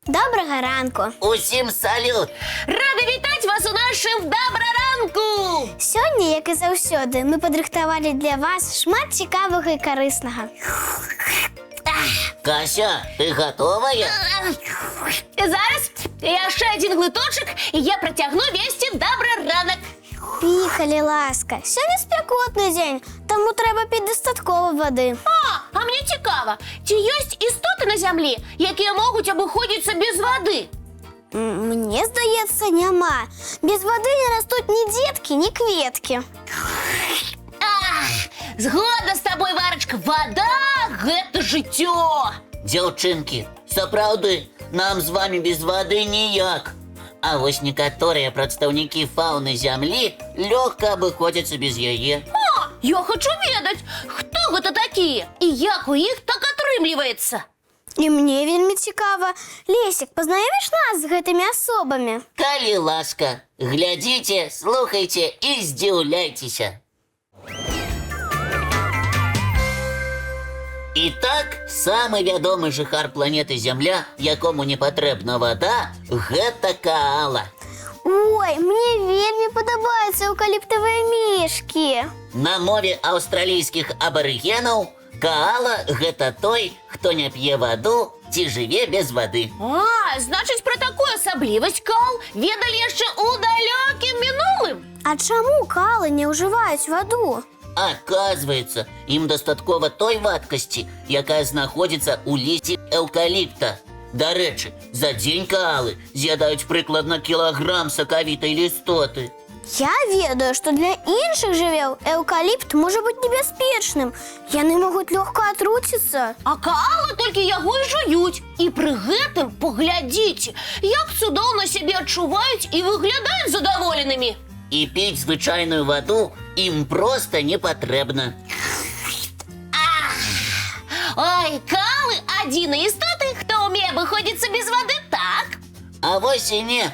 Доброго ранку! Усім салют! Рада вітати вас у нашым добраранку! Сьогодні, як і завсёды, ми підрихтували для вас шмат цікавого і корисного. Кася, ти готовая? Зараз ще один глиточок, і я протягну вести добраранок. Піхалі, ласка. Сьогодні спекотний день, тому треба пити достатково води. А мені цікаво, чи є істоти на землі, які можуть обходитися без води? Мені здається, нема. Без води не ростуть ні дітки, ні квітки. Згодна з тобою, Варочка, вода – гэта життя. Дзяўчынкі, сапраўды, нам з вами без воды ніяк. А вось некаторыя прадстаўнікі фауны зямлі лёгка абыходзяцца без яе. Я хочу ведаць, хто гэта такія і як у іх так атрымліваецца. І мне вельмі цікаво. Лесік, познаёміш нас з гэтымі асобамі? Калі ласка, глядзіце, слухайце і здзіўляйцеся. Итак, самый вядомы жыхар планеты Зямля, якому не патрэбна вода, гэта каала. Ой, мне вельмі падабаюцца эўкаліптавыя мішкі. На мове аўстралійскіх абарыгенаў каала гэта той, хто не п'е ваду ці жыве без вады. Значыць, пра такую асаблівасць каал ведалі яшчэ ў далёкім мінулым. А чаму каалы не ўжываюць ваду? Оказывается, им достаткова той вадкасці, якая знаходзіцца ў лісці эўкаліпта. Дарэчы, за дзень каалы з'ядаюць прыкладна кілаграм сакавітай лістоты. Я ведаю, што для іншых жывёл эўкаліпт можа быць небяспечным. Яны могуць лёгка атруціцца. А каалы толькі яго і жуюць. І пры гэтым паглядзіце, як цудоўна сябе адчуваюць і выглядаюць задаволенымі. І піць звычайную ваду ім проста не патрэбна. Ой, каалы адзіныя істоты, хто ўмее абыходзіцца без вады, так? А вось і не.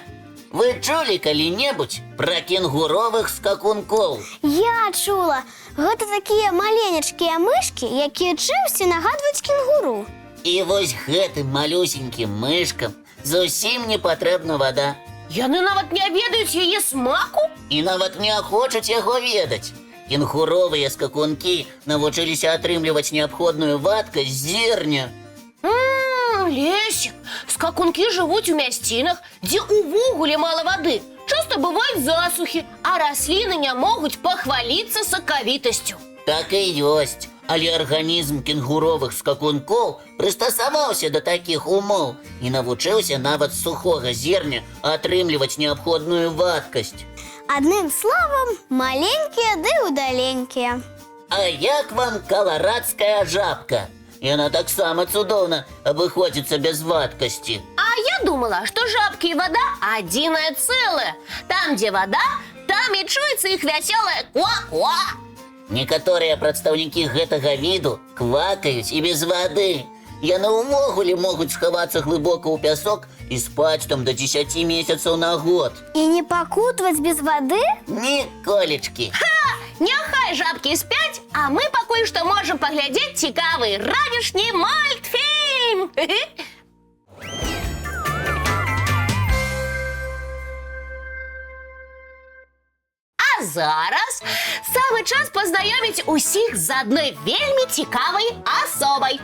Вы чулі калі-небудзь пра кенгуровых скакункоў? Я чула. Гэта такія маленечкія мышкі, якія чымсьці нагадваюць кенгуру. І вось гэтым малюсенькім мышкам зусім не патрэбна вада. Яны нават не ведаюць яе смаку? І нават не хочуць яго ведаць. Кенгуровыя скакункі навучыліся атрымліваць неабходную вадкасць з зерня. Лесік, скакункі жывуць у мясцінах, дзе ўвогуле мала вады. Часта бываюць засухі, а расліны не могуць пахваліцца сакавітасцю. Так і ёсць. Але арганізм кенгуровых скакункоў прыстасаваўся да такіх умоў і навучыўся нават з сухога зерня атрымліваць неабходную вадкасць. Адным словам, маленькія ды удаленькія. А як вам каларадская жабка? Яна таксама цудоўна абыходзіцца без вадкасці. А я думала, што жабкі і вада адзінае цэлае. Там, дзе вада, там і чуецца іх вясёлае ква-ква. Некаторыя прадстаўнікі гэтага віду квакаюць і без вады. Яны ўвогуле могуць схавацца глыбока ў пясок і спаць там да 10 месяцаў на год. І не пакутваць без вады? Ніколечкі. Няхай жабкі спяць, а мы пакуль што можам паглядзець цікавы ранішні мультфільм. А зараз самы час пазнаёміць усіх з адной вельмі цікавай асобай.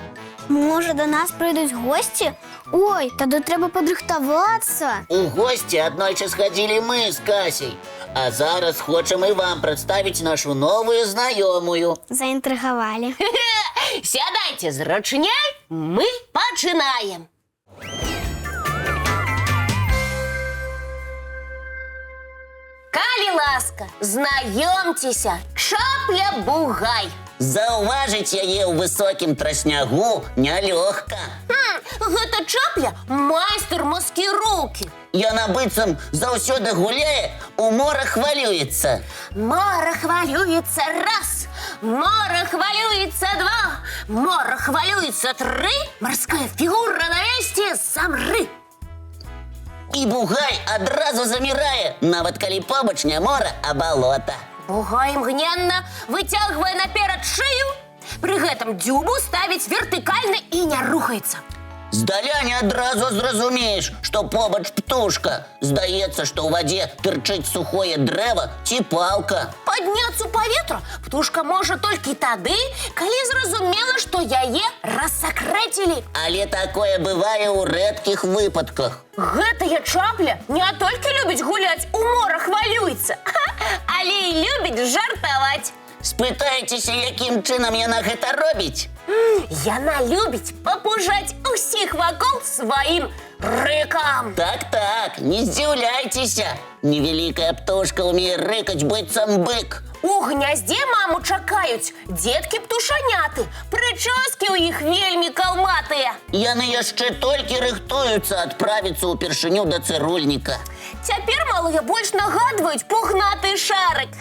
Можа, да нас прыйдуць госці? Ой, тады трэба падрыхтавацца. У госці аднойчы схадзілі мы з Касей. А зараз хочам і вам прадставіць нашу новую знаёмую. Заінтрыгавалі. Сядайце зручней, мы пачынаем. Калі ласка, знаёмцеся, чапля-бугай. Заўважыць яе ў высокім трашнягу нялёгка. Гэта чапля майстар маскіроўкі. Яна быццам заўсёды гуляе, у мора хвалюецца. Мора хвалюецца раз, мора хвалюецца два, мора хвалюецца тры, марская фігура на месте замры. І бугай адразу замірае, нават калі побач не мора, а балота. Бугай імгненна выцягвае наперад шыю, пры гэтым дзюбу ставіць вертыкальна і не рухаецца. Здаля не адразу зразумееш, што побач птушка. Здаецца, што ў вадзе тырчыць сухое дрэва ці палка. Падняцца ў паветра птушка можа толькі тады, калі зразумела, што яе рассакрэцілі. Але такое бывае ў рэдкіх выпадках. Гэтая чапля не толькі любіць гуляць у мора хвалюецца, але і любіць жартаваць. Спытайцеся, якім чынам яна гэта робіць? Яна любіць папужаць усіх вакол сваім рыкам. Так, не здзіўляйцеся. Невялікая птушка ўмее рыкаць быццам бык. У гняздзе маму чакаюць дзеткі-птушаняты. Прычоскі ў іх вельмі калматыя. Яны яшчэ толькі рыхтуюцца адправіцца ўпершыню да цырульніка. Цяпер малыя больш нагадваюць пухнаты шарык.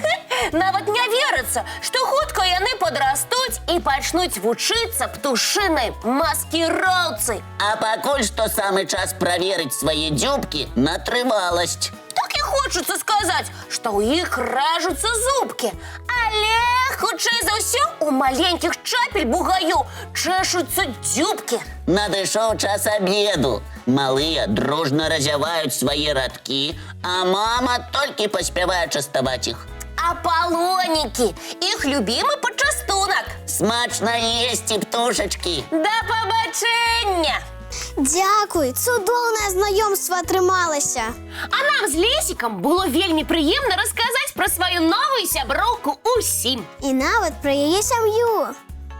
Нават не верыцца, што хутка яны падрастуць і пачнуць вучыцца птушынай маскіроўцы. А пакуль што самы час праверыць свае дзюбкі на трываласць. Так і хочацца сказаць, што ў іх рэжуцца зубкі. Але, хутчэй за ўсё, у маленькіх чапель бугаю чэшуцца дзюбкі. Надышоў час абеду. Малыя дружна разяваюць свае радкі, а мама толькі паспявае частаваць іх. Апалонікі, іх любімы пачастунак. Смачна есці, птушачкі. Да пабачэння! Дзякуй, цудоўнае знаёмства атрымалася. А нам з Лесікам было вельмі прыемна расказаць пра сваю новую сяброўку усім. І нават пра яе сям'ю.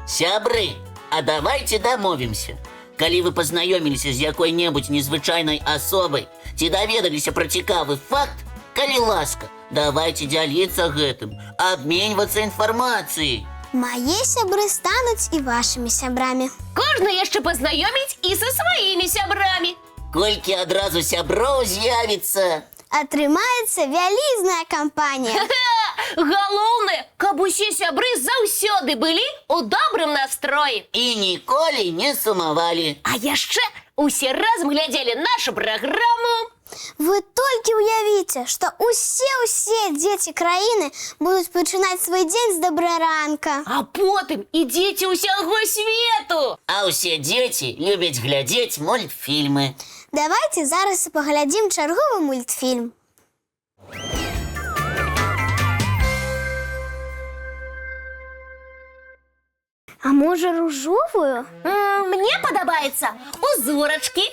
Сябры, а давайте дамовімся. Калі вы пазнаёміліся з якой-небудзь незвычайнай асобай ці даведаліся пра цікавы факт, калі ласка, давайте дзяліцца гэтым, абменьвацца інфармацыяй. Мае сябры стануць і вашымі сябрамі. Кожны яшчэ пазнаёміць і са сваімі сябрамі. Колькі адразу сяброў з'явіцца. Атрымаецца вялізная кампанія. Галоўнае, каб усе сябры заўсёды былі ў добрым настроі. І ніколі не сумавалі. А яшчэ усе разам глядзелі нашу праграму. Вы толькі ўявіце, што усе дзеці краіны будуць пачынаць свой дзень з добраранка. А потым і дзеці ўсяго свету. А ўсе дзеці любяць глядзець мультфільмы. Давайте зараз і паглядзім чарговы мультфільм. А можа ружовую? Мне падабаецца узорачкі.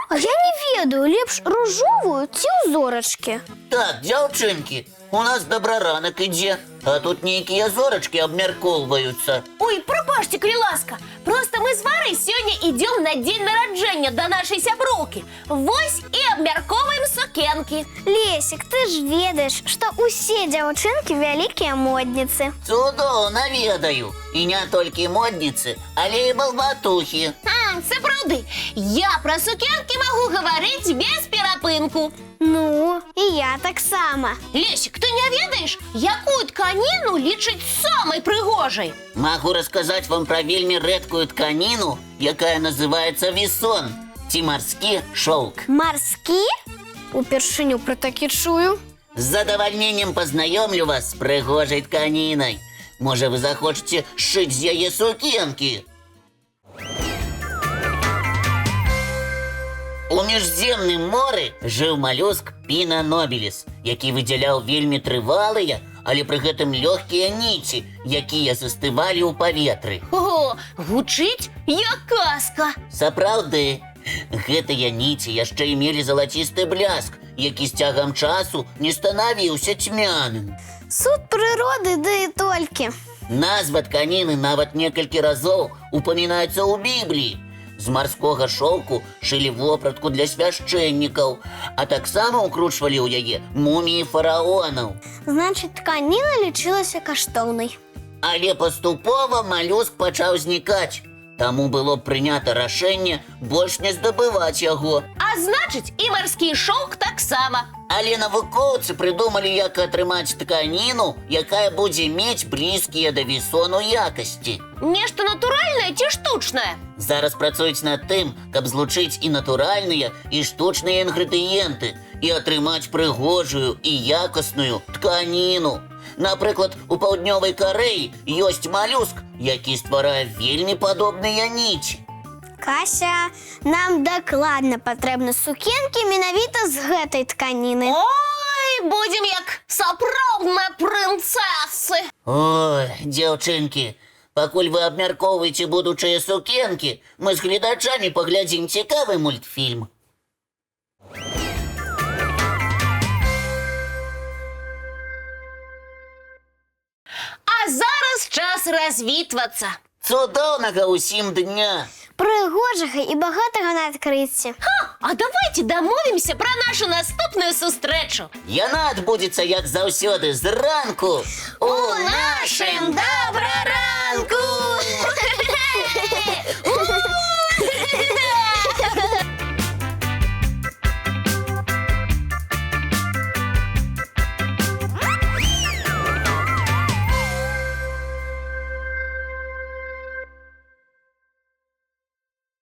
А я не ведаю, лепш ружовую ці узорачкі. Так, дзяўчынкі, у нас добраранак ідзе, а тут нейкія зорачкі абмяркоўваюцца. Ой, прабачце, калі ласка. Проста мы з Варай сёння ідём на дзень нараджэння да нашай сяброўкі. Вось і абмяркоўваем сукенкі. Лесік, ты ж ведаеш, што усе дзяўчынкі вялікія модніцы. Цудоўна ведаю. І не толькі модніцы, але і балбатухі. Сапраўды, я пра сукенкі магу гаварыць без перапынку. Ну, і я таксама. Лесік, ты не ведаеш, якую тканіну лічаць самай прыгожай? Магу расказаць вам пра вельмі рэдкую тканіну, якая называецца вісон, ці марскі шоўк. Марскі? Упершыню пра такі чую. З задавальненнем пазнаёмлю вас з прыгожай тканінай. Можа, вы захочаце сшыць з яе сукенкі? У міжземным моры жыў малюск Піна нобіліс, які выдзяляў вельмі трывалыя, але пры гэтым лёгкія ніці, якія застывалі ў паветры. О, гучыць як казка. Сапраўды, гэтыя ніці яшчэ і мелі залацісты бляск, які з цягам часу не станавіўся цьмяным. Суд прыроды, ды і толькі. Назва тканіны нават некалькі разоў упамінаецца ў Бібліі. З марскога шоўку шылі вопратку для свяшчэннікаў, а таксама ўкручвалі ў яе муміі фараонаў. Значыць, тканіна лічылася каштоўнай. Але паступова малюск пачаў знікаць. Таму было прынята рашэнне больш не здабываць яго. А значыць, і марскі шоўк таксама. Але навукоўцы прыдумалі, як атрымаць тканіну, якая будзе мець блізкія да вісону якасці. Нешта натуральнае ці штучнае? Зараз працуюць над тым, каб злучыць і натуральныя, і штучныя інгрэдыенты, і атрымаць прыгожую і якасную тканіну. Напрыклад, у Паўднёвай Карэі ёсць малюск, які стварае вельмі падобныя ніці. Кася, нам дакладна патрэбны сукенкі менавіта з гэтай тканіны. Ой, будем як сапраўдныя прынцэсы. Ой, дзяўчынкі, пакуль вы абмяркоўваеце будучыя сукенкі, мы з гледачамі паглядзім цікавы мультфільм. А зараз час развітвацца. Цудоўнага ўсім дня! Прыгожага і багатага на адкрыцці. А давайте дамовімся пра нашу наступную сустрэчу. Яна адбудзецца, як заўсёды, зранку У нашым добраранку!